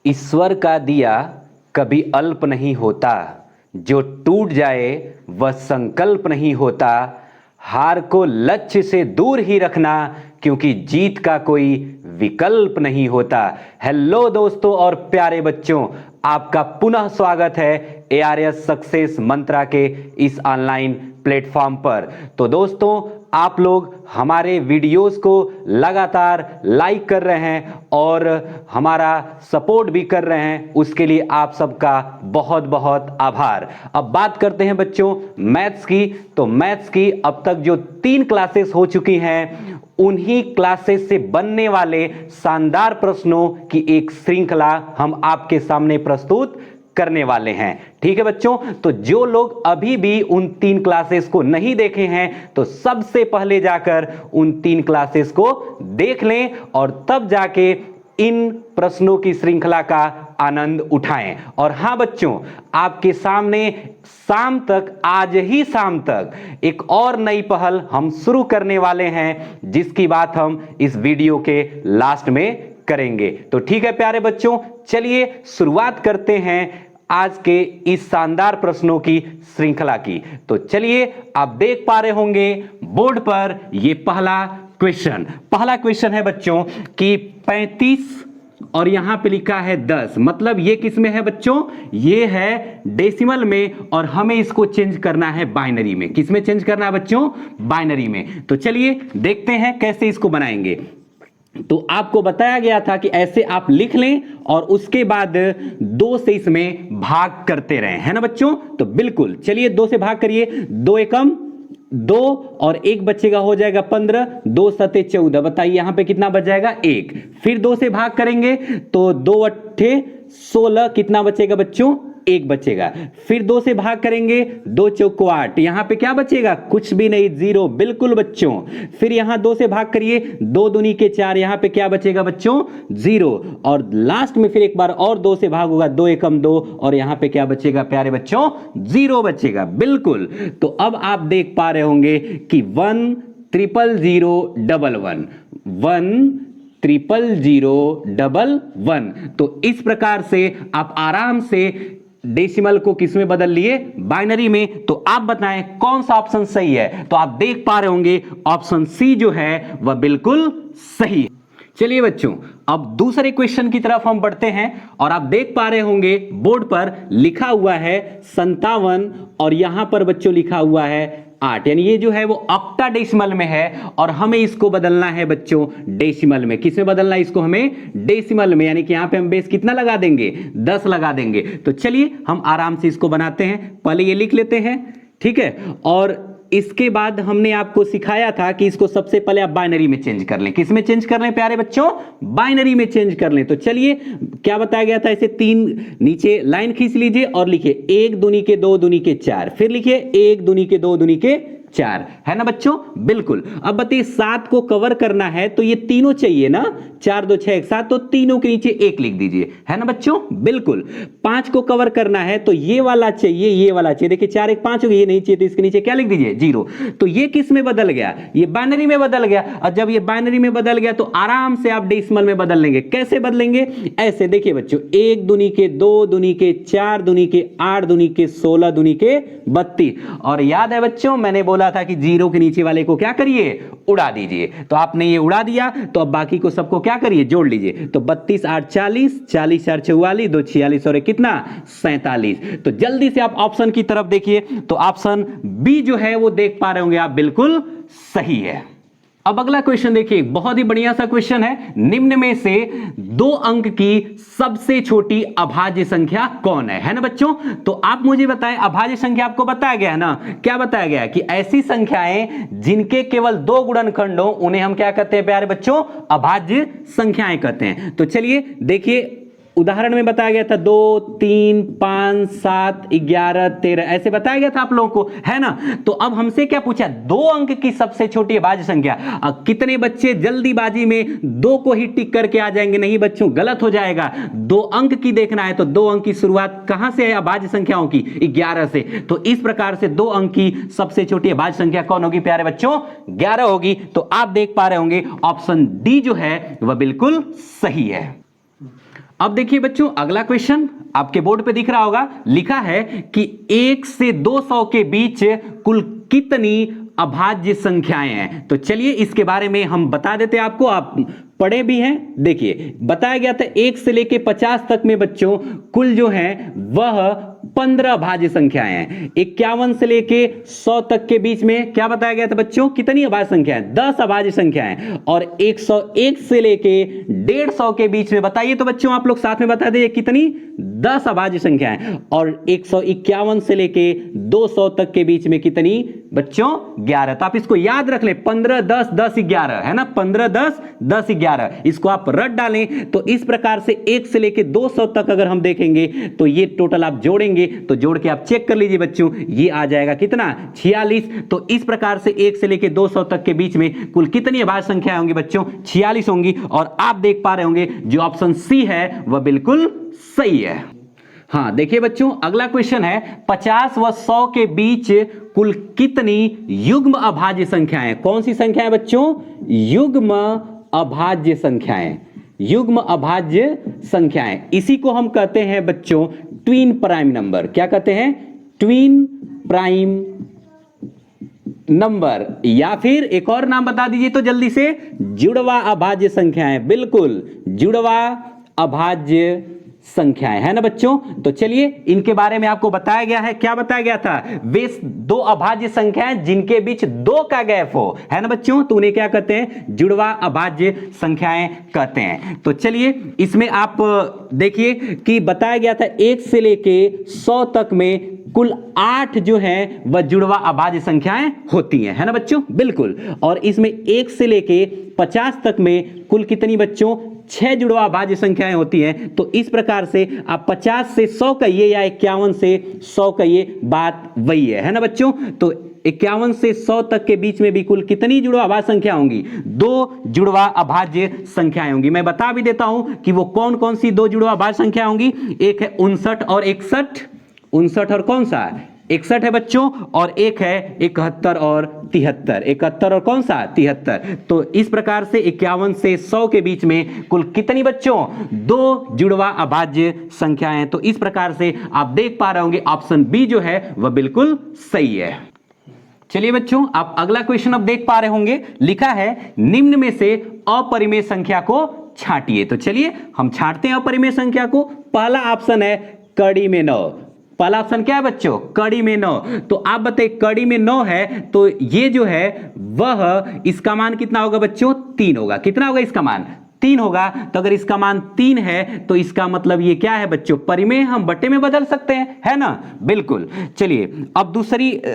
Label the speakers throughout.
Speaker 1: ईश्वर का दिया कभी अल्प नहीं होता, जो टूट जाए वह संकल्प नहीं होता। हार को लक्ष्य से दूर ही रखना, क्योंकि जीत का कोई विकल्प नहीं होता। हेलो दोस्तों और प्यारे बच्चों, आपका पुनः स्वागत है ARS सक्सेस मंत्रा के इस ऑनलाइन प्लेटफॉर्म पर। तो दोस्तों, आप लोग हमारे वीडियोस को लगातार लाइक कर रहे हैं और हमारा सपोर्ट भी कर रहे हैं, उसके लिए आप सबका बहुत बहुत आभार। अब बात करते हैं बच्चों मैथ्स की। तो मैथ्स की अब तक जो 3 क्लासेस हो चुकी हैं, उन्हीं क्लासेस से बनने वाले शानदार प्रश्नों की एक श्रृंखला हम आपके सामने प्रस्तुत करने वाले हैं। ठीक है बच्चों, तो जो लोग अभी भी उन 3 क्लासेस को नहीं देखे हैं, तो सबसे पहले जाकर उन 3 क्लासेस को देख लें और तब जाके इन प्रश्नों की श्रृंखला का आनंद उठाएं। और हां बच्चों, आपके सामने शाम तक, आज ही शाम तक एक और नई पहल हम शुरू करने वाले हैं, जिसकी बात हम इस वीडियो के लास्ट में करेंगे। तो ठीक है प्यारे बच्चों, चलिए शुरुआत करते हैं आज के इस शानदार प्रश्नों की श्रृंखला की। तो चलिए, आप देख पा रहे होंगे बोर्ड पर ये पहला क्वेश्चन है बच्चों कि 35 और यहां पे लिखा है 10, मतलब ये किस में है बच्चों? ये है डेसिमल में, और हमें इसको चेंज करना है बाइनरी में। किस में चेंज करना है बच्चों? बाइनरी में। तो चलिए देखते हैं कैसे इसको बनाएंगे। तो आपको बताया गया था कि ऐसे आप लिख लें और उसके बाद 2 से इसमें भाग करते रहें, है ना बच्चों? तो बिल्कुल, चलिए 2 से भाग करिए। 2 एकम 2 और 1 बचेगा, हो जाएगा 15। 2 सते 14, बताइए यहां पे कितना बच जाएगा? 1। फिर 2 से भाग करेंगे तो 2 अट्ठे 16, कितना बचेगा बच्चों? 1 बचेगा। फिर 2 से भाग करेंगे, 2 चौको 8, यहां पे क्या बचेगा? कुछ भी नहीं, 0, बिल्कुल बच्चों। फिर यहां 2 से भाग करिए, 2 दूनी के 4, यहां पे क्या बचेगा बच्चों? 0। और लास्ट में फिर एक बार और 2 से भाग होगा, 2 एकम 2, और यहां पे क्या बचेगा प्यारे बच्चों? 0 बचेगा, बिल्कुल। तो अब आप देख पा रहे होंगे कि 1 000 11 1 000 11। तो इस प्रकार से आप आराम से डेसिमल को किस में बदल लिए? बाइनरी में। तो आप बताएं कौन सा ऑप्शन सही है? तो आप देख पा रहे होंगे ऑप्शन सी जो है वह बिल्कुल सही है। चलिए बच्चों, अब दूसरे क्वेश्चन की तरफ हम बढ़ते हैं और आप देख पा रहे होंगे बोर्ड पर लिखा हुआ है 57 और यहां पर बच्चों लिखा हुआ है 8, यानी ये जो है वो ऑक्टाडेसिमल में है और हमें इसको बदलना है बच्चों डेसिमल में। किसमें बदलना है इसको? हमें डेसिमल में, यानी कि यहां पे हम बेस कितना लगा देंगे? 10 लगा देंगे। तो चलिए हम आराम से इसको बनाते हैं। पहले ये लिख लेते हैं, ठीक है। और इसके बाद हमने आपको सिखाया था कि इसको सबसे पहले आप बाइनरी में चेंज कर लें। किस में चेंज कर लें प्यारे बच्चों? बाइनरी में चेंज कर लें। तो चलिए, क्या बताया गया था? ऐसे 3 नीचे लाइन खींच लीजिए और लिखिए 1 दूनी के 2 दूनी के 4, फिर लिखिए 1 दूनी के 2 दूनी के 4, है ना बच्चों? बिल्कुल। अब बताइए 7 को कवर करना है तो ये तीनों चाहिए ना, 4 2 6 1 7, तो तीनों के नीचे 1 लिख दीजिए, है ना बच्चों? बिल्कुल। 5 को कवर करना है तो ये वाला चाहिए, ये वाला चाहिए। देखिए 4 1 5 हो गया, ये नहीं चाहिए तो इसके नीचे क्या लिख दीजिए? 0। तो ये किस में बदल गया? ये बाइनरी में बदल गया। और जब ये बाइनरी में बदल गया तो आराम से आप डेसिमल में बदल लेंगे। कैसे बदलेंगे? ऐसे देखिए बच्चों, 1 दूनी के 2 दूनी के 4 दूनी के 8 दूनी के 16 दूनी के 32। और याद है बच्चों, मैंने बोला था कि 0 के नीचे वाले को क्या करिए? उड़ा दीजिए। तो आपने ये उड़ा दिया, तो अब बाकी को सबको क्या करिए? जोड़ लीजिए। तो 32 8 40, 40 4 44, 2 46 और कितना? 47। तो जल्दी से आप ऑप्शन की तरफ देखिए। तो ऑप्शन बी जो है वो देख पा रहे होंगे आप, बिल्कुल सही है। अब अगला क्वेश्चन देखिए, बहुत ही बढ़िया सा क्वेश्चन है। निम्न में से 2 अंक की सबसे छोटी अभाज्य संख्या कौन है ना बच्चों? तो आप मुझे बताएं, अभाज्य संख्या आपको बताया गया है ना? क्या बताया गया? कि ऐसी संख्याएं जिनके केवल 2 गुणनखंड हो, उन्हें हम क्या कहते हैं प्यारे बच्चों? अभाज्य संख्याएं कहते हैं। तो चलिए देखिए, उदाहरण में बताया गया था 2 3 5 7 11 13, ऐसे बताया गया था आप लोगों को, है ना? तो अब हमसे क्या पूछा? 2 अंक की सबसे छोटी अभाज्य संख्या। कितने बच्चे जल्दीबाजी में 2 को ही टिक करके आ जाएंगे? नहीं बच्चों, गलत हो जाएगा। 2 अंक की देखना है तो 2 अंक की शुरुआत कहां से है अभाज्य संख्याओं की? 11 से। तो इस प्रकार से 2 अंक की सबसे छोटी अभाज्य संख्या कौन होगी प्यारे बच्चों? 11 होगी। तो आप देख पा रहे होंगे ऑप्शन डी जो है वह बिल्कुल सही है। अब देखिए बच्चों, अगला क्वेश्चन आपके बोर्ड पे दिख रहा होगा, लिखा है कि 1 से 200 के बीच कुल कितनी अभाज्य संख्याएं हैं। तो चलिए इसके बारे में हम बता देते हैं आपको, आप पढ़े भी हैं। देखिए बताया गया था 1 से लेके 50 तक में बच्चों कुल जो है वह 15 अभाज्य संख्याएं हैं। 51 से लेके 100 तक के बीच में क्या बताया गया था बच्चों, कितनी अभाज्य संख्याएं, 10 अभाज्य संख्याएं। और 101 से लेके 150 के बीच में बताइए तो बच्चों आप लोग साथ में बता दीजिए कितनी, 10 अभाज्य संख्याएं। और 151 से लेके 200 तक के बीच में कितनी बच्चों, 11। तो आप इसको याद रख लें, 15 10 10 11 है ना, 15 10 10 11, इसको आप रट डालें। तो इस प्रकार से 1 से लेके 200 तक अगर हम देखेंगे तो ये टोटल आप जोड़ेंगे, तो जोड़ के आप चेक कर लीजिए बच्चों, ये आ जाएगा कितना, 46। तो इस प्रकार से 1 से लेके 200 तक के बीच में कुल कितनी अभाज्य संख्याएं होंगी बच्चों, 46 होंगी। और आप देख पा रहे होंगे जो ऑप्शन सी है वह बिल्कुल सही है। हाँ देखिए बच्चों, अगला क्वेश्चन है 50 व 100 के बीच कुल कितनी युग्म अभाज्य संख्याएं। कौन सी संख्याएं बच्चों, युग्म अभाज्य संख्याएं, युग्म अभाज्य संख्याएं। इसी को हम कहते हैं बच्चों ट्विन प्राइम नंबर। क्या कहते हैं, ट्विन प्राइम नंबर, या फिर एक और नाम बता दीजिए तो जल्दी से, जुड़वा अभाज्य संख्याएं। बिल्कुल, जुड़वा अभाज्य संख्याएं है ना बच्चों। तो चलिए इनके बारे में आपको बताया गया है, क्या बताया गया था, वे दो अभाज्य संख्याएं जिनके बीच 2 का गैप हो, है ना बच्चों, तो उन्हें क्या कहते हैं, जुड़वा अभाज्य संख्याएं कहते हैं। तो चलिए इसमें आप देखिए कि बताया गया था 1 से लेके 100 तक में कुल 8 जो है वह जुड़वा अभाज्य संख्याएं होती हैं, है ना बच्चों, बिल्कुल। और इसमें 1 से लेके 50 तक में कुल कितनी बच्चों, 6 जुड़वा अभाज्य संख्याएं होती हैं। तो इस प्रकार से आप 50 से 100 कहिए या 51 से 100 कहिए, बात वही है ना बच्चों। तो 51 से 100 तक के बीच में भी कुल कितनी जुड़वा अभाज्य संख्या होंगी, 2 जुड़वा अभाज्य संख्याएं होंगी। मैं बता भी देता हूं कि वो कौन कौन सी 2 जुड़वा अभाज्य संख्या होंगी। एक है 59 और 61, 59 और कौन सा, 61 है बच्चों, और एक है 71 और 73, 71 और कौन सा, 73। तो इस प्रकार से 51 से 100 के बीच में कुल कितनी बच्चों, 2 जुड़वा अभाज्य संख्याएं। तो इस प्रकार से आप देख पा रहे होंगे ऑप्शन बी जो है वह बिल्कुल सही है। चलिए बच्चों, आप अगला क्वेश्चन अब देख पा रहे होंगे, लिखा है निम्न में से अपरिमेय संख्या को छांटिए। तो चलिए हम छांटते हैं अपरिमेय संख्या को। पहला ऑप्शन है कड़ी में 9। पहला ऑप्शन क्या है बच्चों, कड़ी में 9। तो आप बताइए कड़ी में 9 है तो ये जो है वह, इसका मान कितना होगा बच्चों, 3 होगा। कितना होगा इसका मान, 3 होगा। तो अगर इसका मान 3 है तो इसका मतलब ये क्या है बच्चों, परिमेय हम बट्टे में बदल सकते हैं, है ना, बिल्कुल। चलिए अब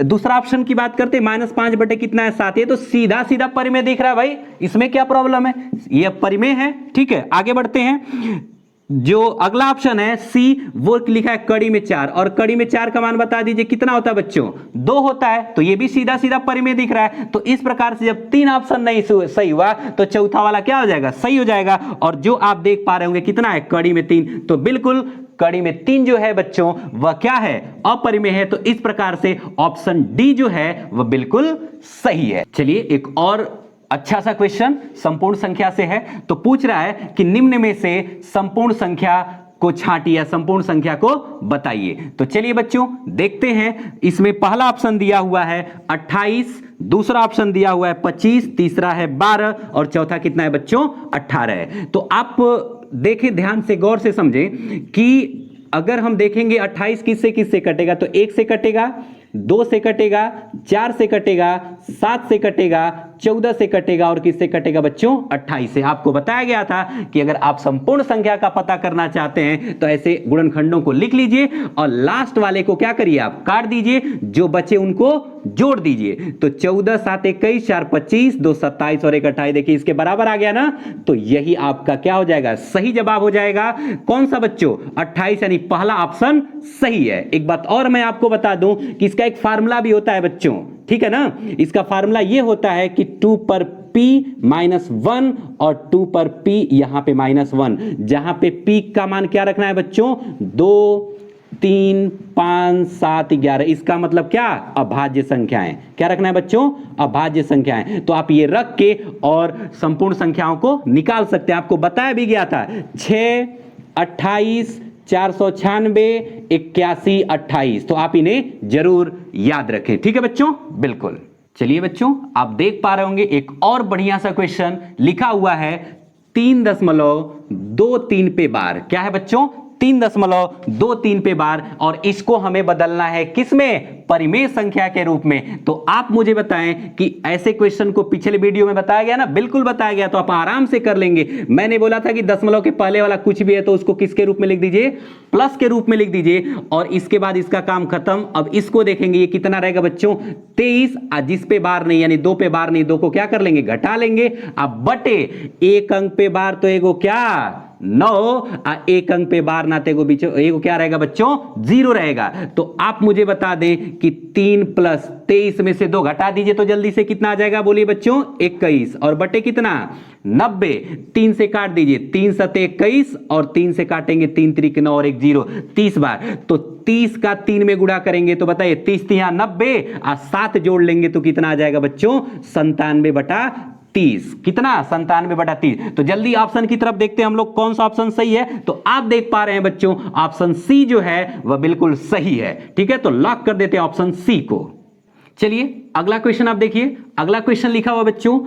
Speaker 1: दूसरा ऑप्शन की बात करते हैं, -5 बटे कितना है, 7। ये तो सीधा सीधा परिमेय दिख रहा है भाई, इसमें क्या प्रॉब्लम है, ये परिमेय है, ठीक है। आगे बढ़ते हैं, जो अगला ऑप्शन है सी, वो लिखा है कड़ी में 4, और कड़ी में 4 का मान बता दीजिए कितना होता है बच्चों, 2 होता है। तो ये भी सीधा सीधा परिमेय दिख रहा है। तो इस प्रकार से जब 3 ऑप्शन नहीं सही हुआ तो चौथा वाला क्या हो जाएगा, सही हो जाएगा। और जो आप देख पा रहे होंगे कितना है, कड़ी में 3, तो बिल्कुल कड़ी में 3 जो है बच्चों वह क्या है, अपरिमेय है। तो इस प्रकार से ऑप्शन डी जो है वह बिल्कुल सही है। चलिए एक और अच्छा सा क्वेश्चन संपूर्ण संख्या से है। तो पूछ रहा है कि निम्न में से संपूर्ण संख्या को छांटिए या संपूर्ण संख्या को बताइए। तो चलिए बच्चों देखते हैं, इसमें पहला ऑप्शन दिया हुआ है 28, दूसरा ऑप्शन दिया हुआ है 25, तीसरा है 12 और चौथा कितना है बच्चों, 18 है। तो आप देखें ध्यान से, गौर से समझें कि अगर हम देखेंगे 28 किससे किससे कटेगा, तो 1 से कटेगा, 2 से कटेगा, 4 से कटेगा, 7 से कटेगा, 14 से कटेगा और किससे कटेगा बच्चों, 28 से। आपको बताया गया था कि अगर आप संपूर्ण संख्या का पता करना चाहते हैं तो ऐसे गुणनखंडों को लिख लीजिए और लास्ट वाले को क्या करिए, आप काट दीजिए, जो बचे उनको जोड़ दीजिए। तो 14 7 21 4 25 2 27 और 1 28, देखिए इसके बराबर आ गया ना। तो यही आपका क्या हो जाएगा, सही जवाब हो जाएगा। कौन सा बच्चों, 28, यानी पहला ऑप्शन सही है। एक बात और मैं आपको बता दूं कि इसका एक फार्मूला भी होता है बच्चों, ठीक है ना। इसका फार्मूला ये होता है कि 2 पर p -1 और 2 पर p यहां पे -1, जहां पे p का मान क्या रखना है बच्चों, 2, 3, 5, 7, 11। इसका मतलब क्या? अभाज्य संख्याएं। क्या रखना है बच्चों? अभाज्य संख्याएं। तो आप ये रख के और संपूर्ण संख्याओं को निकाल सकते हैं। आपको बताया भी गया था 6, 28, 496, 81, 28। तो आप इन्हें जरूर याद रखें। ठीक है बच्चों? बिल्कुल। चलिए बच्चों, आप देख पा रहे होंगे एक और बढ़िया सा क्वेश्चन लिखा हुआ है 3.23 पे बार। क्या है बच्चों? 3.23 पे बार। और इसको हमें बदलना है किसमें? परिमेय संख्या के रूप में। तो आप मुझे बताएं कि ऐसे क्वेश्चन को पिछले वीडियो में बताया गया ना? बिल्कुल बताया गया, तो आप आराम से कर लेंगे। मैंने बोला था कि दशमलव के पहले वाला कुछ भी है तो उसको किसके रूप में लिख दीजिए? प्लस के रूप में लिख दीजिए, और इसके बाद इसका काम खत्म। अब इसको देखेंगे, ये कितना रहेगा बच्चों? 23। जिस पे बार नहीं, यानी 2 पे बार नहीं, 2 को क्या कर लेंगे? घटा लेंगे। अब बटे एक अंक पे बार, तो एगो क्या 9, एक अंक पे बार नाते को बीच एगो क्या रहेगा बच्चों? 0 रहेगा। तो आप मुझे बता दें कि 3 + 23 में से 2 घटा दीजिए तो जल्दी से कितना आ जाएगा? बोलिए बच्चों। 21 और बटे कितना? 90। 3 से काट दीजिए, 3 × 7 = 21 और 3 से काटेंगे 3 × 3 = 9 और 1 0, 30 बार। तो 30 का 3 में गुणा करेंगे तो बताइए 30 × 3 = 90 और 7 जोड़ लेंगे तो कितना आ जाएगा बच्चों? 97/30। कितना? 97/30। तो जल्दी ऑप्शन की तरफ देखते हैं हम लोग, कौन सा ऑप्शन सही है। तो आप देख पा रहे हैं बच्चों, ऑप्शन सी जो है वह बिल्कुल सही है। ठीक है, तो लॉक कर देते हैं ऑप्शन सी को। चलिए अगला क्वेश्चन आप देखिए। अगला क्वेश्चन लिखा हुआ बच्चों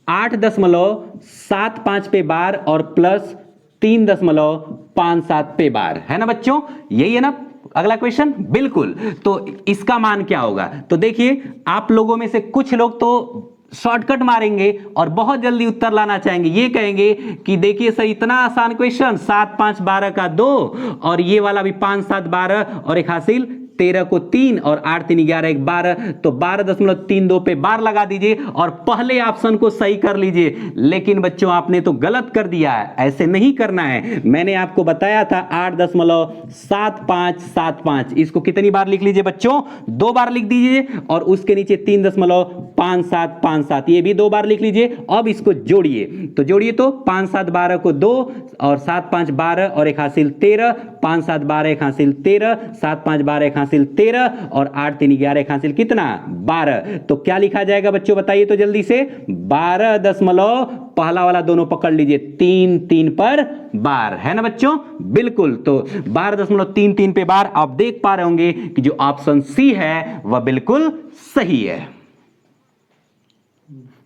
Speaker 1: 8.75 पे बार और प्लस 3.57 पे बार, है ना बच्चों? यही है ना अगला क्वेश्चन? बिल्कुल। तो इसका मान क्या होगा? तो देखिए, आप लोगों में से कुछ लोग तो शॉर्टकट मारेंगे और बहुत जल्दी उत्तर लाना चाहेंगे। ये कहेंगे कि देखिए सर, इतना आसान क्वेश्चन, 7, 5, 12 का 2 और ये वाला भी 5, 7, 12 और एक हासिल 13 को 3 और 8, 3, 11, 1, 12। तो 12.32 पे बार लगा दीजिए और पहले ऑप्शन को सही कर लीजिए। लेकिन बच्चों आपने तो गलत कर दिया है, ऐसे नहीं करना है। मैंने आपको बताया था 8.7575। इसको कितनी बार लिख लीजिए बच्चों? 2 बार लिख दीजिए और उसके नीचे 3.5757, ये भी 2 बार लिख लीजिए। अब इसको जोड़िए, तो जोड़िए तो 5, 7, 12 को 2 और 7, 5, 12 और एक हासिल 13, 5, 7, 12 एक हासिल 13, 7, 5, 12 एक हासिल 13 और 8, 3, 11 एक हासिल कितना? 12। तो क्या लिखा जाएगा बच्चों? बताइए तो जल्दी से। 12 दशमलव, पहला वाला दोनों पकड़ लीजिए, 3, 3 पर बार, है ना बच्चों? बिल्कुल। तो 12.33 पे बार। आप देख पा रहे होंगे कि जो ऑप्शन सी है वह बिल्कुल सही है।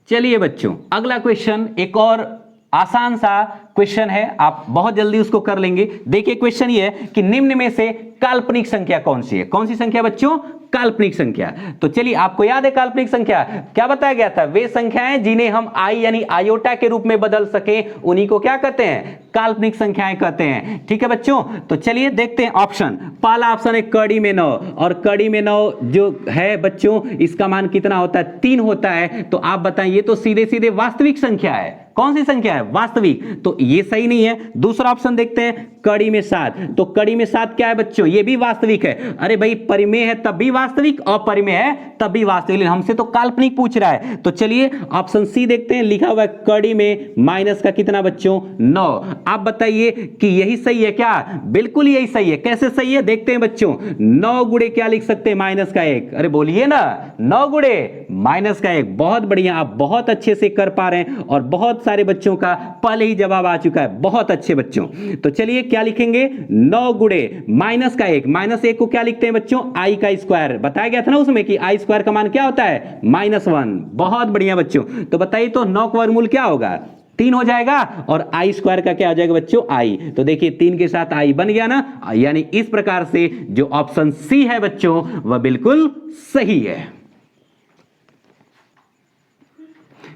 Speaker 1: चलिए बच्चों, अगला क्वेश्चन एक और आसान सा क्वेश्चन है, आप बहुत जल्दी उसको कर लेंगे। देखिए क्वेश्चन ये है कि निम्न में से काल्पनिक संख्या कौन सी है? कौन सी संख्या बच्चों? काल्पनिक संख्या। तो चलिए, आपको याद है काल्पनिक संख्या क्या बताया गया था? वे संख्याएं जिन्हें हम आई यानी आयोटा के रूप में बदल सके उन्हीं को क्या कहते हैं? काल्पनिक संख्याएं कहते हैं। ठीक है बच्चों, तो चलिए देखते हैं ऑप्शन। पहला ऑप्शन है कड़ी में 9, और कड़ी में 9 जो है बच्चों, इसका मान कितना होता है? 3 होता है। तो आप बताएं, ये तो सीधे सीधे वास्तविक संख्या है। कौन सी संख्या है? वास्तविक। तो ये सही नहीं है। दूसरा ऑप्शन देखते हैं, कड़ी में 7। तो कड़ी में 7 क्या है बच्चों? ये भी वास्तविक है। अरे भाई, परिमेय है तब भी वास्तविक, अपरिमेय है तब भी वास्तविक, लेकिन हमसे तो काल्पनिक पूछ रहा है। तो चलिए ऑप्शन सी देखते हैं। लिखा हुआ है कड़ी में माइनस का कितना बच्चों? 9। आप बताइए कि यही सही है क्या? बिल्कुल यही सही है। कैसे सही है देखते हैं बच्चों। 9 गुणे क्या लिख सकते हैं? -1। अरे बोलिए ना, 9 गुणे -1। बहुत बढ़िया, आप बहुत अच्छे से कर पा रहे हैं और बहुत सारे बच्चों का पहले ही जवाब आ चुका है। बहुत अच्छे बच्चों। तो चलिए क्या लिखेंगे? 9 गुणे -1। -1 को क्या लिखते हैं बच्चों? आई का स्क्वायर। बताया गया था ना उसमें कि आई स्क्वायर का मान क्या होता है? -1। बहुत बढ़िया बच्चों। तो बताइए तो 9 का वर्गमूल क्या होगा? 3 हो जाएगा और आई स्क्वायर का क्या हो जाएगा बच्चों? आई। तो देखिए 3 के साथ आई बन गया ना, यानी इस प्रकार से जो ऑप्शन सी है बच्चों वह बिल्कुल सही है।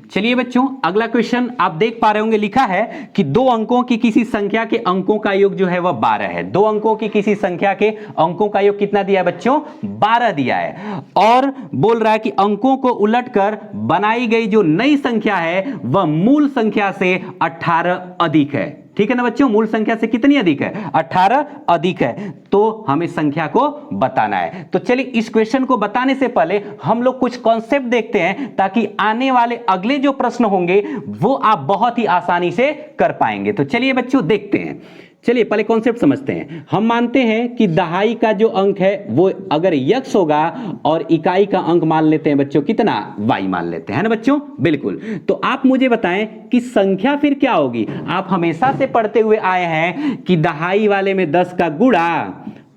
Speaker 1: चलिए बच्चों, अगला क्वेश्चन आप देख पा रहे होंगे, लिखा है कि 2 अंकों की किसी संख्या के अंकों का योग जो है वह 12 है। 2 अंकों की किसी संख्या के अंकों का योग कितना दिया है बच्चों? 12 दिया है। और बोल रहा है कि अंकों को उलटकर बनाई गई जो नई संख्या है वह मूल संख्या से 18 अधिक है। ठीक है ना बच्चों? मूल संख्या से कितनी अधिक है? 18 अधिक है। तो हमें संख्या को बताना है। तो चलिए इस क्वेश्चन को बताने से पहले हम लोग कुछ कॉन्सेप्ट देखते हैं, ताकि आने वाले अगले जो प्रश्न होंगे वो आप बहुत ही आसानी से कर पाएंगे। तो चलिए बच्चों देखते हैं। चलिए पहले कॉन्सेप्ट समझते हैं। हम मानते हैं कि दहाई का जो अंक है वो अगर x होगा और इकाई का अंक मान लेते हैं बच्चों कितना, y मान लेते हैं ना बच्चों, बिल्कुल। तो आप मुझे बताएं कि संख्या फिर क्या होगी। आप हमेशा से पढ़ते हुए आए हैं कि दहाई वाले में 10 का गुणा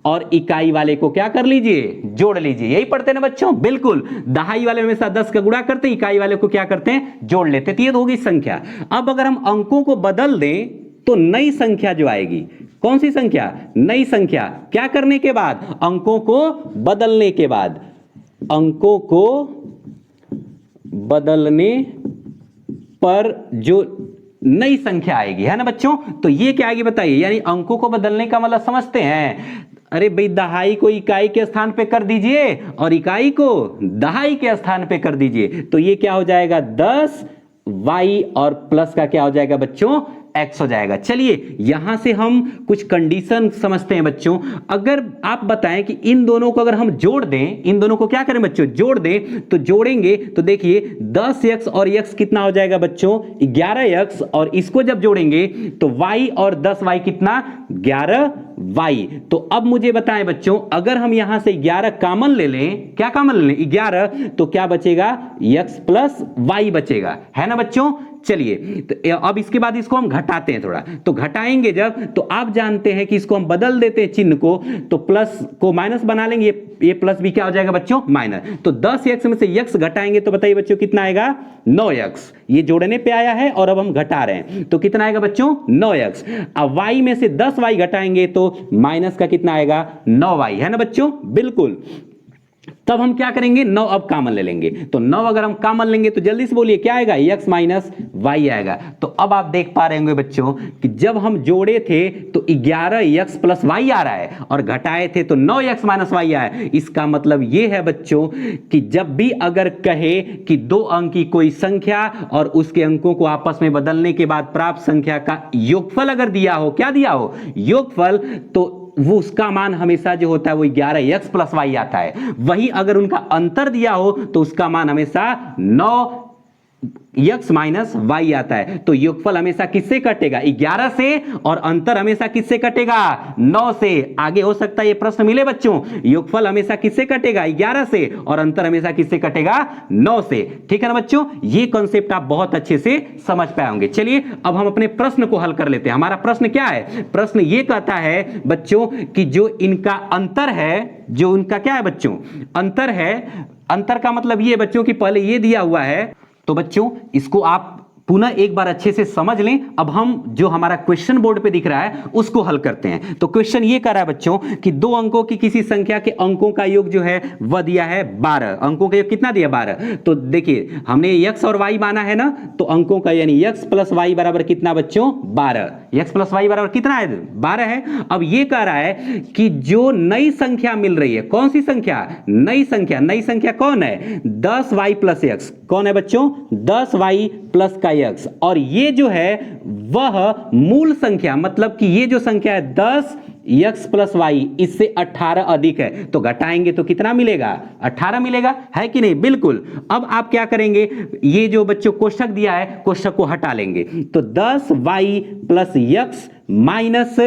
Speaker 1: और इकाई वाले को क्या कर लीजिए, जोड़ लीजिए, यही पढ़ते हैं ना बच्चों, बिल्कुल। दहाई वाले में हमेशा 10 का गुणा करते हैं, इकाई वाले को क्या करते हैं, जोड़ लेते हैं। तो ये तो होगी संख्या। अब अगर हम अंकों को बदल दें तो नई संख्या जो आएगी, कौन सी संख्या, नई संख्या, क्या करने के बाद, अंकों को बदलने के बाद, अंकों को बदलने पर जो नई संख्या आएगी, है ना बच्चों। तो ये क्या आएगी बताइए, यानी अंकों को बदलने का मतलब समझते हैं। अरे भाई दहाई को इकाई के स्थान पे कर दीजिए और इकाई को दहाई के स्थान पे कर दीजिए, तो ये क्या हो जाएगा 10 y और प्लस का क्या हो जाएगा बच्चों, x हो जाएगा। चलिए यहां से हम कुछ कंडीशन समझते हैं बच्चों। अगर आप बताएं कि इन दोनों को अगर हम जोड़ दें, इन दोनों को क्या करें बच्चों, जोड़ दें, तो जोड़ेंगे तो देखिए 10x और x कितना हो जाएगा बच्चों, 11x, और इसको जब जोड़ेंगे तो y और 10y कितना, 11y। तो अब मुझे बताएं बच्चों, अगर हम यहां से 11 कॉमन ले लें, क्या कॉमन ले लें, 11, तो क्या बचेगा, x प्लस y बचेगा, है ना बच्चों। चलिए तो अब इसके बाद इसको हम घटाते हैं थोड़ा, तो घटाएंगे जब, तो आप जानते हैं कि इसको हम बदल देते हैं चिन्ह को, तो प्लस को माइनस बना लेंगे, ये प्लस भी क्या हो जाएगा बच्चों, माइनस। तो 10x में से x घटाएंगे तो बताइए बच्चों कितना आएगा, 9x। ये जोड़ने पे आया है और अब हम घटा रहे हैं, तो कितना आएगा बच्चों, 9x। अब y में से 10y घटाएंगे तो माइनस का कितना आएगा, 9y, है ना बच्चों, बिल्कुल। तब हम क्या करेंगे, 9 अब कॉमन ले लेंगे, तो 9 अगर हम कॉमन लेंगे तो जल्दी से बोलिए क्या आएगा, x माइनस y आएगा। तो अब आप देख पा रहे होंगे बच्चों कि जब हम जोड़े थे तो 11x प्लस y आ रहा है और घटाए थे तो 9x माइनस y आया है। इसका मतलब ये है बच्चों कि जब भी अगर कहे कि दो अंक की कोई संख्या और उसके अंकों को आपस में बदलने के बाद प्राप्त संख्या का योगफल अगर दिया हो, क्या दिया हो, योगफल, तो वो उसका मान हमेशा जो होता है वो 11x प्लस y आता है। वही अगर उनका अंतर दिया हो तो उसका मान हमेशा 9x माइनस y आता है। तो योगफल हमेशा किससे कटेगा, 11 से, और अंतर हमेशा किससे कटेगा, 9 से। आगे हो सकता है ये प्रश्न मिले बच्चों, योगफल हमेशा किससे कटेगा, 11 से, और अंतर हमेशा किससे कटेगा, 9 से। ठीक है ना बच्चों, ये कॉन्सेप्ट आप बहुत अच्छे से समझ पाए होंगे। चलिए अब हम अपने प्रश्न को हल कर लेते हैं। हमारा प्रश्न क्या है, प्रश्न ये कहता है बच्चों कि जो इनका अंतर है, जो उनका क्या है बच्चों, अंतर है, अंतर का मतलब ये बच्चों कि पहले ये दिया हुआ है, तो बच्चों इसको आप पुनः एक बार अच्छे से समझ लें। अब हम जो हमारा क्वेश्चन बोर्ड पे दिख रहा है उसको हल करते हैं। तो क्वेश्चन ये कर रहा है बच्चों कि दो अंकों की किसी संख्या के अंकों का योग जो है वह दिया है 12। अंकों का योग कितना दिया, 12। तो देखिए हमने x और y माना है ना, तो अंकों का यानी x प्लस वाई बराबर कितना बच्चों, 12। x प्लस वाई बराबर कितना है, 12 है। अब ये कह रहा है कि जो नई संख्या मिल रही है, कौन सी संख्या, नई संख्या, नई संख्या कौन है, 10y प्लस x, कौन है बच्चों, 10y प्लस का x, और ये जो है वह मूल संख्या, मतलब कि ये जो संख्या है 10x प्लस y, इससे 18 अधिक है, तो घटाएंगे तो कितना मिलेगा, 18 मिलेगा, है कि नहीं, बिल्कुल। अब आप क्या करेंगे, ये जो बच्चों कोष्ठक दिया है, कोष्ठक को हटा लेंगे, तो 10y plus x minus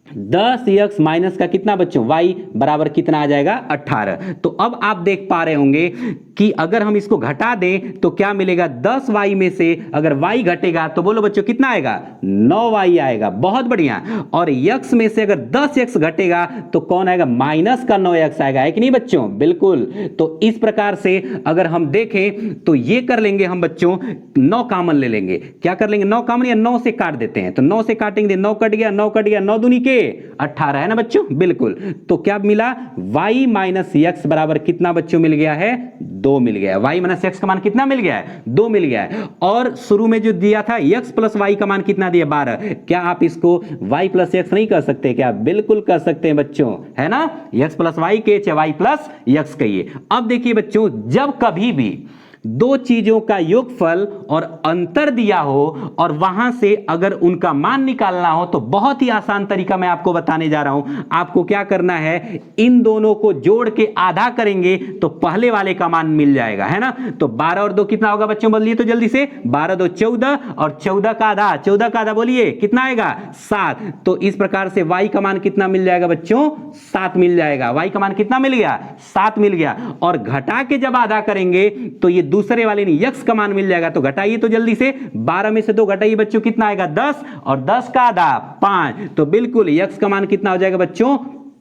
Speaker 1: 10x minus का कितना बच्चों, y बराबर कितना आ जाएगा, 18। तो अब आप देख पा रहे होंगे कि अगर हम इसको घटा दें तो क्या मिलेगा, 10y में से अगर y घटेगा तो बोलो बच्चों कितना आएगा, 9y आएगा, बहुत बढ़िया। और x में से अगर 10x घटेगा तो कौन आएगा, माइनस का 9x आएगा, है कि नहीं बच्चों, बिल्कुल। तो इस प्रकार से अगर हम देखें तो ये कर लेंगे हम बच्चों, 9 कॉमन ले लेंगे, क्या कर लेंगे, 9 कॉमन, या 9 से काट देते हैं, तो 9 से काटेंगे, 9 कट गया, 9 कट गया, 9 दूनी के 18, है ना बच्चों, बिल्कुल। तो क्या मिला, y माइनस x बराबर कितना बच्चों मिल गया है, 2 मिल गया है। y माइनस x का मान कितना मिल गया है, 2 मिल गया है। और शुरू में जो दिया था x प्लस y का मान कितना दिया, 12। क्या आप इसको y प्लस x नहीं कर सकते क्या, बिल्कुल कर सकते हैं बच्चों, है ना, x प्लस y के चाहे y प्लस x कहिए। अब देखिए बच्चों, जब कभी भी दो चीजों का योगफल और अंतर दिया हो और वहां से अगर उनका मान निकालना हो तो बहुत ही आसान तरीका मैं आपको बताने जा रहा हूं। आपको क्या करना है, इन दोनों को जोड़ के आधा करेंगे तो पहले वाले का मान मिल जाएगा, है ना। तो 12 और 2 कितना होगा बच्चों, बोलिए तो जल्दी से। 12 2 14 और 14 का आधा, 14 का आधा बोलिए कितना आएगा, 7। तो इस प्रकार से y का मान कितना मिल जाएगा बच्चों, 7 मिल जाएगा। y का मान कितना मिल गया, 7 मिल गया। और घटा के जब आधा करेंगे तो ये दूसरे वाले नहीं, x का मान मिल जाएगा। तो घटाइए तो जल्दी से, 12 में से 2 घटाइए बच्चों, कितना आएगा 10, और 10 का आधा 5। तो बिल्कुल x का मान कितना हो जाएगा बच्चों,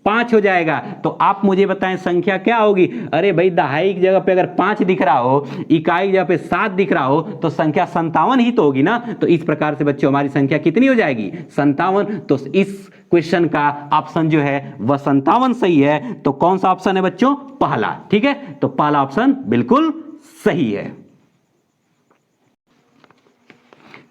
Speaker 1: 5 हो जाएगा। तो आप मुझे बताएं संख्या क्या होगी। अरे भाई दहाई की जगह पे अगर 5 दिख रहा हो, इकाई की जगह पे 7 दिख रहा हो, तो संख्या 57 ही तो होगी ना। तो इस प्रकार से बच्चों हमारी संख्या कितनी हो जाएगी, 57। तो इस क्वेश्चन का ऑप्शन जो है वह 57 सही है। तो कौन सा ऑप्शन है बच्चों, पहला। ठीक है, तो पहला ऑप्शन बिल्कुल सही है।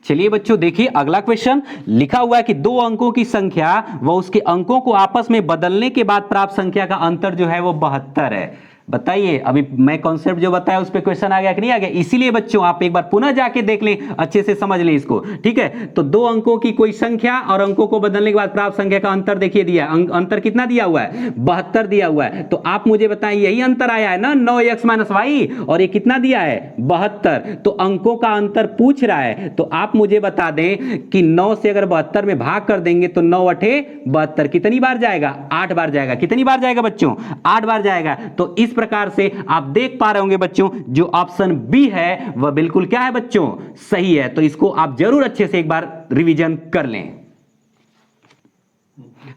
Speaker 1: चलिए बच्चों देखिए अगला क्वेश्चन लिखा हुआ है कि दो अंकों की संख्या व उसके अंकों को आपस में बदलने के बाद प्राप्त संख्या का अंतर जो है वो 72 है। बताइए, अभी मैं कॉन्सेप्ट जो बताया उस पे क्वेश्चन आ गया कि नहीं आ गया। इसीलिए बच्चों आप एक बार पुनः जाके देख लें, अच्छे से समझ लें इसको। ठीक है, तो दो अंकों की कोई संख्या और अंकों को बदलने के बाद प्राप्त संख्या का अंतर देखिए दिया है। अंतर कितना दिया हुआ है, 72 दिया हुआ है। तो आप मुझे बताएं यही अंतर आया है ना, 9x - y, और ये कितना दिया है, 72। तो अंकों का अंतर पूछ रहा है। तो आप मुझे बता दें कि 9 से अगर 72 में भाग कर देंगे तो 9 8 72 कितनी बार जाएगा, 8 बार जाएगा। कितनी बार जाएगा बच्चों, 8 बार जाएगा। तो इस प्रकार से आप देख पा रहे होंगे बच्चों, जो ऑप्शन बी है वह बिल्कुल क्या है बच्चों, सही है। तो इसको आप जरूर अच्छे से एक बार रिवीजन कर लें।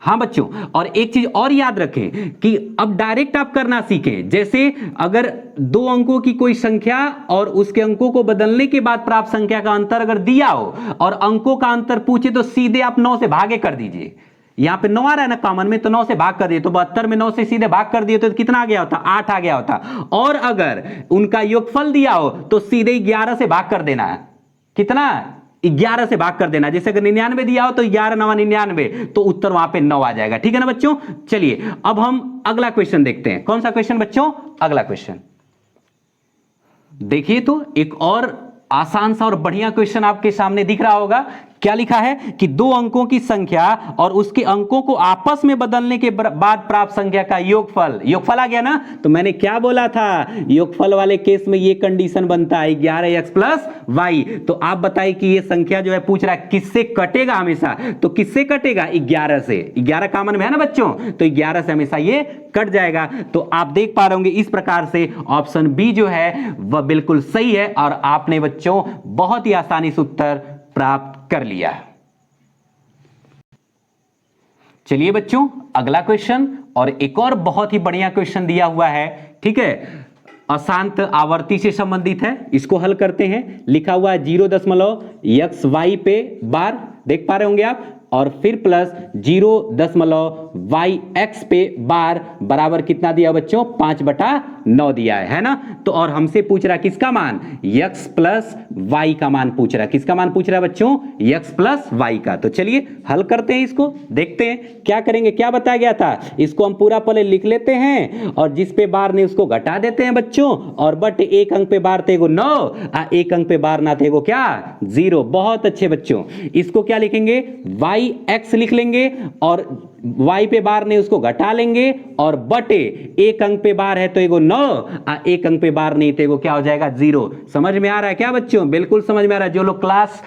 Speaker 1: हां बच्चों, और एक चीज और याद रखें कि अब डायरेक्ट आप करना सीखें। जैसे अगर दो अंकों की कोई संख्या और उसके अंकों को बदलने के बाद प्राप्त संख्या का अंतर अगर दिया हो और अंकों का अंतर पूछे तो सीधे आप 9 से भागे कर दीजिए। यहां पे 9 आ रहा है ना कॉमन में, तो 9 से भाग कर दिए तो 72 में 9 से सीधे भाग कर दिए तो कितना आ गया होता, 8 आ गया होता। और अगर उनका योगफल दिया हो तो सीधे 11 से भाग कर देना है। कितना, 11 से भाग कर देना। जैसे अगर 99 दिया हो तो 11 9 99, तो उत्तर वहां पे 9 आ जाएगा। ठीक है ना बच्चों। चलिए अब हम अगला क्वेश्चन देखते हैं। कौन सा क्वेश्चन बच्चों, अगला क्वेश्चन देखिए। तो एक और आसान सा और बढ़िया क्वेश्चन आपके सामने दिख रहा होगा। क्या लिखा है कि दो अंकों की संख्या और उसके अंकों को आपस में बदलने के बाद प्राप्त संख्या का योगफल, योगफल आ गया ना। तो मैंने क्या बोला था, योगफल वाले केस में ये कंडीशन बनता है 11x + y। तो आप बताइए कि ये संख्या जो है पूछ रहा है किससे कटेगा हमेशा। तो किससे कटेगा, 11 से। 11 कॉमन में है ना बच्चों, तो 11 से हमेशा ये कट जाएगा। तो आप देख पा रहे होंगे इस प्रकार से ऑप्शन बी जो है वह बिल्कुल सही है। और आपने बच्चों बहुत ही आसानी से उत्तर प्राप्त कर लिया। चलिए बच्चों अगला क्वेश्चन, और एक और बहुत ही बढ़िया क्वेश्चन दिया हुआ है। ठीक है, अशांत आवर्ती से संबंधित है। इसको हल करते हैं। लिखा हुआ है 0.xy पे बार, देख पा रहे होंगे आप, और फिर प्लस 0.yx पे बार बराबर कितना दिया बच्चों, 5/9 दिया है ना। तो और हमसे पूछ रहा है किसका मान, x + y का मान पूछ रहा है। किसका मान पूछ रहा है बच्चों, x + y का। तो चलिए हल करते हैं इसको, देखते हैं क्या करेंगे। क्या बताया गया था, इसको हम पूरा पहले लिख लेते हैं और जिस पे बार ने उसको घटा देते हैं बच्चों। और बट एक अंक पे बार थे 9, एक अंक पे बार ना थे क्या, 0। बहुत अच्छे बच्चों, इसको क्या लिखेंगे, x लिख लेंगे और y पे बार ने उसको घटा लेंगे और बटे एक अंक पे बार है तो एगो 9, एक अंक पे बार नहीं तो क्या हो जाएगा, 0। समझ में आ रहा है क्या बच्चों, बिल्कुल समझ में आ रहा है। जो लोग क्लास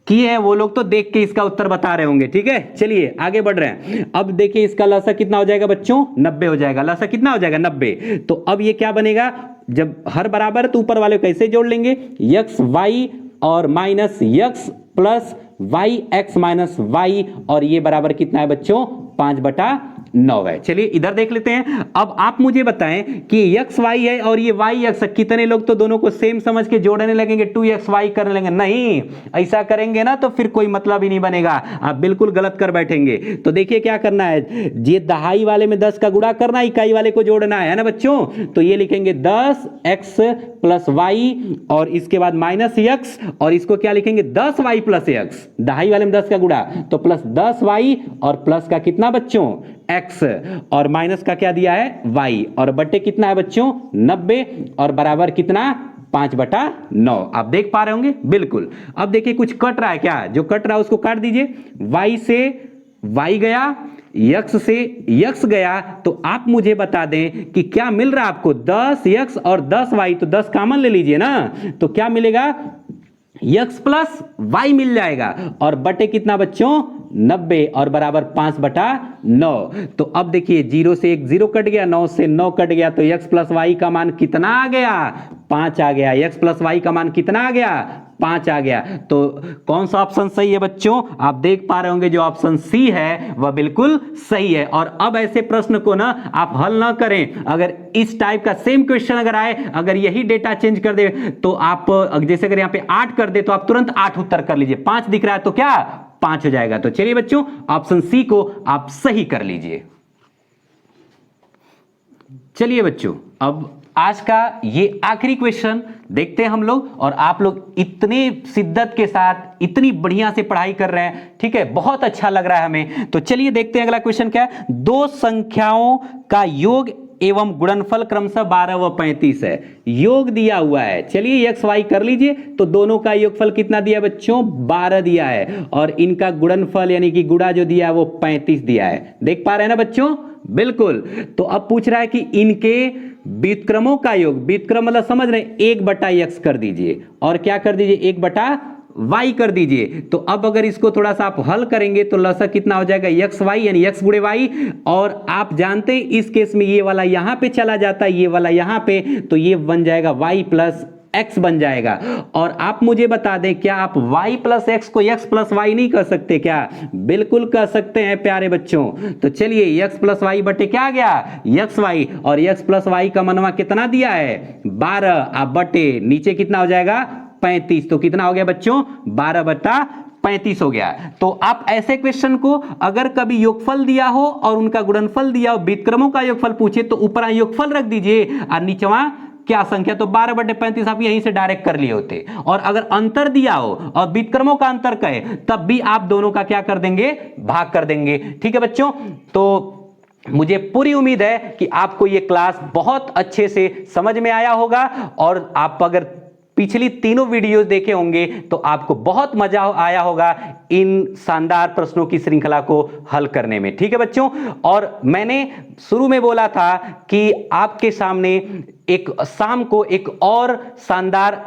Speaker 1: किए हैं वो लोग तो देख के इसका उत्तर बता रहे होंगे। ठीक है, चलिए आगे बढ़ रहे हैं। अब देखिए इसका लसा कितना हो जाएगा बच्चों, 90 हो जाएगा। लसा कितना हो जाएगा, 90। तो अब ये क्या बनेगा, जब हर बराबर है तो ऊपर वाले को कैसे जोड़ लेंगे, x y और minus x plus yx - y, और ये बराबर कितना है बच्चों, 5/9 है। चलिए इधर देख लेते हैं। अब आप मुझे बताएं कि x y है और ये y x, कितने लोग तो दोनों को सेम समझ के जोड़ने लगेंगे, 2xy करने लगेंगे। नहीं, ऐसा करेंगे ना तो फिर कोई मतलब ही नहीं बनेगा, आप बिल्कुल गलत कर बैठेंगे। तो देखिए क्या करना है, ये दहाई वाले में 10 का गुणा करना, इकाई वाले को जोड़ना है ना बच्चों। तो ये लिखेंगे 10x + y और इसके बाद -x, और इसको क्या लिखेंगे 10y + x। दहाई वाले में 10 का गुणा तो प्लस 10y और प्लस का कितना बच्चों, x, और माइनस का क्या दिया है y, और बटे कितना है बच्चों 90 और बराबर कितना 5/9। आप देख पा रहे होंगे, बिल्कुल। अब देखिए कुछ कट रहा है क्या, जो कट रहा है उसको काट दीजिए। y से y गया, x से x गया, तो आप मुझे बता दें कि क्या मिल रहा है आपको। 10x और 10y, तो 10 कॉमन ले लीजिए ना, तो क्या मिलेगा, x प्लस y मिल जाएगा। और बटे कितना बच्चों, 90, और बराबर 5/9। तो अब देखिए 0 से 1 0 कट गया, 9 से 9 कट गया, तो x प्लस वाई का मान कितना आ गया, 5 आ गया। x प्लस वाई का मान कितना आ गया, 5 आ गया। तो कौन सा ऑप्शन सही है बच्चों, आप देख पा रहे होंगे जो ऑप्शन सी है वह बिल्कुल सही है। और अब ऐसे प्रश्न को ना आप हल ना करें, अगर इस टाइप का सेम क्वेश्चन अगर आए, अगर यही डेटा चेंज कर दे तो आप, जैसे अगर यहां पे 8 कर दे तो आप तुरंत 8 उत्तर कर लीजिए। 5 दिख रहा है तो क्या 5 हो जाएगा। तो चलिए बच्चों, ऑप्शन सी को आप सही कर लीजिए। चलिए बच्चों, अब आज का ये आखिरी क्वेश्चन देखते हैं हम लोग। और आप लोग इतने शिद्दत के साथ इतनी बढ़िया से पढ़ाई कर रहे हैं, ठीक है, बहुत अच्छा लग रहा है हमें। तो चलिए देखते हैं अगला क्वेश्चन क्या है। दो संख्याओं का योग एवं गुणनफल क्रमशः 12 व 35 है। योग दिया हुआ है, चलिए एक्स वाई कर लीजिए। तो दोनों का योगफल कितना दिया बच्चों, 12 दिया है, और इनका गुणनफल यानी कि गुणा जो दिया है वो 35 दिया है। देख पा रहे हैं ना बच्चों, बिल्कुल। तो अब पूछ रहा है कि इनके व्युत्क्रमों का योग, व्युत्क्रम मतलब समझ रहे हैं, 1/x कर दीजिए, और क्या कर दीजिए, 1/y कर दीजिए। तो अब अगर इसको थोड़ा सा आप हल करेंगे तो लसा कितना हो जाएगा, एक्स वाई यानी x गुणे वाई। और आप जानते हैं इस केस में ये वाला यहां पे चला जाता है, ये वाला यहां पे, तो ये बन जाएगा y प्लस x बन जाएगा। और आप मुझे बता दें, क्या आप y प्लस x को x प्लस वाई नहीं कर सकते क्या, बिल्कुल कर सकते हैं प्यारे बच्चों। तो चलिए x प्लस वाई बटे क्या आ गया, x वाई, और x प्लस वाई का मनवा कितना दिया है, 12, आप बटे नीचे कितना हो जाएगा, 35। तो कितना हो गया बच्चों, 12/35 हो गया। तो आप ऐसे क्वेश्चन को अगर कभी योगफल दिया हो और उनका गुणनफल दिया हो, व्युत्क्रमों का योगफल पूछे, तो ऊपर योगफल रख दीजिए और नीचवा क्या संख्या, तो 12/35 आप यहीं से डायरेक्ट कर लिए होते। और अगर अंतर दिया हो और व्युत्क्रमों का अंतर कहे, तब भी आप दोनों का क्या कर देंगे, भाग कर देंगे। ठीक है बच्चों, तो मुझे पूरी उम्मीद है कि आपको यह क्लास बहुत अच्छे से समझ में आया होगा। और आप अगर पिछली तीनों वीडियोस देखे होंगे तो आपको बहुत मजा आया होगा इन शानदार प्रश्नों की श्रृंखला को हल करने में। ठीक है बच्चों, और मैंने शुरू में बोला था कि आपके सामने एक शाम को एक और शानदार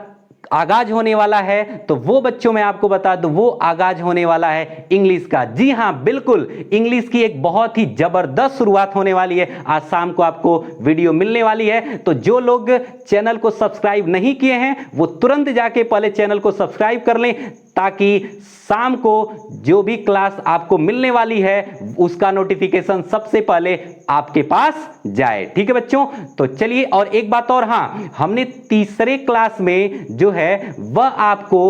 Speaker 1: आगाज होने वाला है। तो वो बच्चों मैं आपको बता दूं, वो आगाज होने वाला है इंग्लिश का। जी हां बिल्कुल, इंग्लिश की एक बहुत ही जबरदस्त शुरुआत होने वाली है। आज शाम को आपको वीडियो मिलने वाली है। तो जो लोग चैनल को सब्सक्राइब नहीं किए हैं वो तुरंत जाके पहले चैनल को सब्सक्राइब कर लें, ताकि शाम को जो भी क्लास आपको मिलने वाली है उसका नोटिफिकेशन सबसे पहले आपके पास जाए। ठीक है बच्चों, तो चलिए, और एक बात और, हां, हमने तीसरे क्लास में जो है वह आपको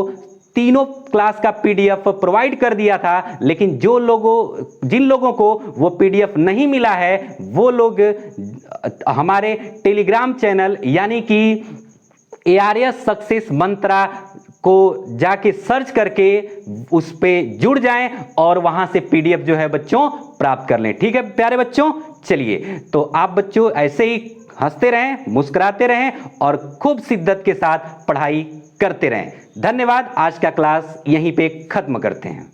Speaker 1: तीनों क्लास का पीडीएफ प्रोवाइड कर दिया था। लेकिन जिन लोगों को वो पीडीएफ नहीं मिला है, वो लोग हमारे टेलीग्राम चैनल यानी कि ARS सक्सेस मंत्रा को जाके सर्च करके उस पे जुड़ जाएं और वहां से पीडीएफ जो है बच्चों प्राप्त कर लें। ठीक है प्यारे बच्चों, चलिए, तो आप बच्चों ऐसे ही हंसते रहें, मुस्कुराते रहें और खूब शिद्दत के साथ पढ़ाई करते रहें। धन्यवाद। आज का क्लास यहीं पे खत्म करते हैं।